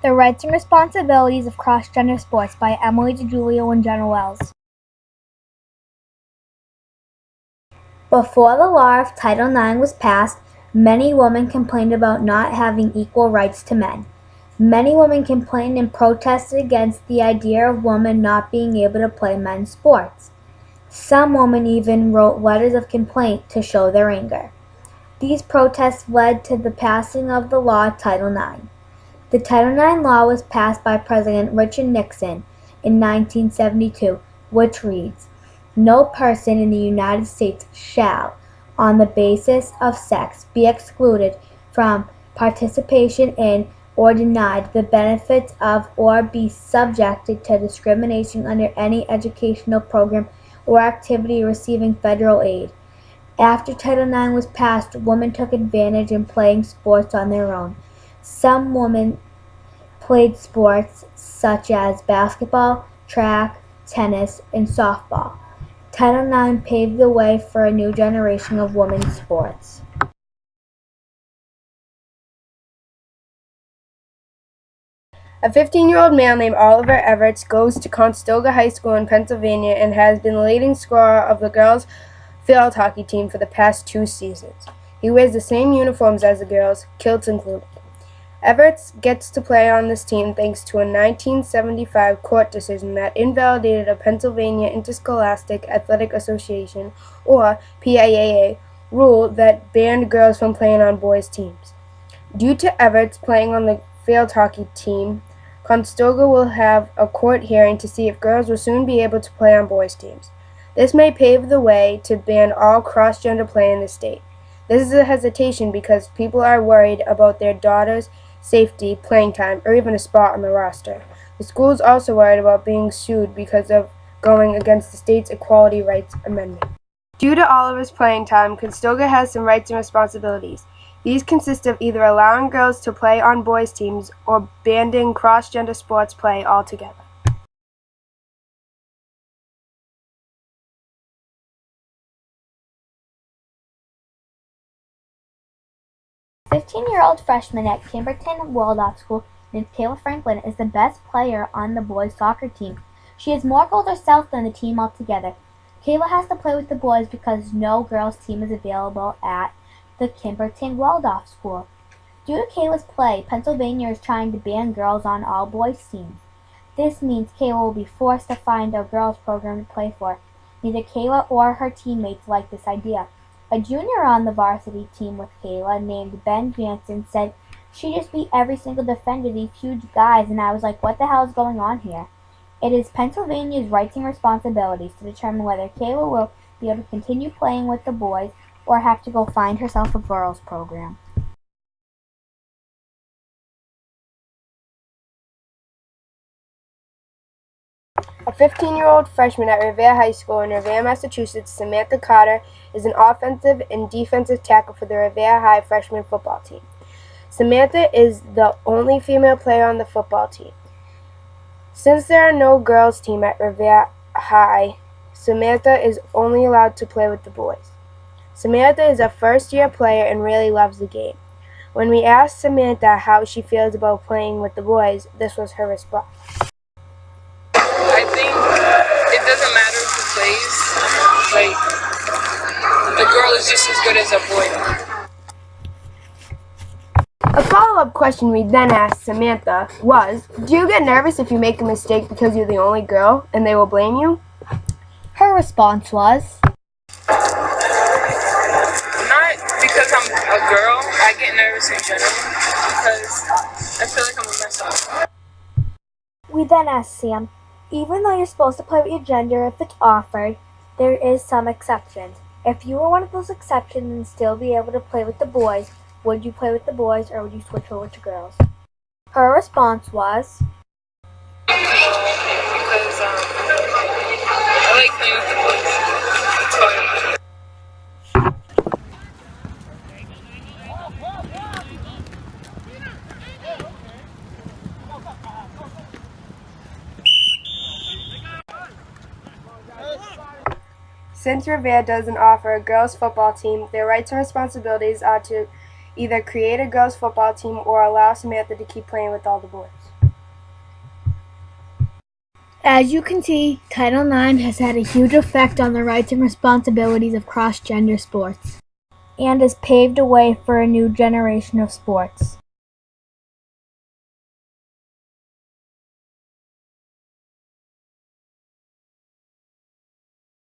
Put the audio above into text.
The Rights and Responsibilities of Cross-Gender Sports by Emily DiGiulio and Jenna Wells. Before the law of Title IX was passed, many women complained about not having equal rights to men. Many women complained and protested against the idea of women not being able to play men's sports. Some women even wrote letters of complaint to show their anger. These protests led to the passing of the law Title IX. The Title IX law was passed by President Richard Nixon in 1972, which reads, "No person in the United States shall, on the basis of sex, be excluded from participation in or denied the benefits of or be subjected to discrimination under any educational program or activity receiving federal aid." After Title IX was passed, women took advantage in playing sports on their own. Some women played sports such as basketball, track, tennis, and softball. Title IX paved the way for a new generation of women's sports. A 15-year-old male named Oliver Everett goes to Conestoga High School in Pennsylvania and has been the leading scorer of the girls' field hockey team for the past 2 seasons. He wears the same uniforms as the girls, kilts included. Everett gets to play on this team thanks to a 1975 court decision that invalidated a Pennsylvania Interscholastic Athletic Association, or PIAA, rule that banned girls from playing on boys' teams. Due to Everett playing on the field hockey team, Conestoga will have a court hearing to see if girls will soon be able to play on boys' teams. This may pave the way to ban all cross-gender play in the state. This is a hesitation because people are worried about their daughters' safety, playing time, or even a spot on the roster. The school is also worried about being sued because of going against the state's Equality Rights Amendment. Due to Oliver's playing time, Conestoga has some rights and responsibilities. These consist of either allowing girls to play on boys' teams or banning cross-gender sports play altogether. A 15-year-old freshman at Kimberton Waldorf School named Kayla Franklin is the best player on the boys' soccer team. She has more goals herself than the team altogether. Kayla has to play with the boys because no girls' team is available at the Kimberton Waldorf School. Due to Kayla's play, Pennsylvania is trying to ban girls on all boys' teams. This means Kayla will be forced to find a girls' program to play for. Neither Kayla or her teammates like this idea. A junior on the varsity team with Kayla, named Ben Jansen, said, "She just beat every single defender, these huge guys," and I was like, what the hell is going on here? It is Pennsylvania's rights and responsibilities to determine whether Kayla will be able to continue playing with the boys or have to go find herself a girls' program. A 15-year-old freshman at Revere High School in Revere, Massachusetts, Samantha Carter, is an offensive and defensive tackle for the Revere High freshman football team. Samantha is the only female player on the football team. Since there are no girls' team at Revere High, Samantha is only allowed to play with the boys. Samantha is a first-year player and really loves the game. When we asked Samantha how she feels about playing with the boys, this was her response. I think it doesn't matter who plays. Like, a girl is just as good as a boy. A follow-up question we then asked Samantha was, do you get nervous if you make a mistake because you're the only girl and they will blame you? Her response was, Not because I'm a girl. I get nervous in general because I feel like I'm a mess up. We then asked Sam, even though you're supposed to play with your gender if it's offered, there is some exceptions. If you were one of those exceptions and still be able to play with the boys, would you play with the boys or would you switch over to girls? Her response was, No, because I like playing with the boys. It's fun. Since Revere doesn't offer a girls' football team, their rights and responsibilities are to either create a girls' football team or allow Samantha to keep playing with all the boys. As you can see, Title IX has had a huge effect on the rights and responsibilities of cross-gender sports. and has paved a way for a new generation of sports.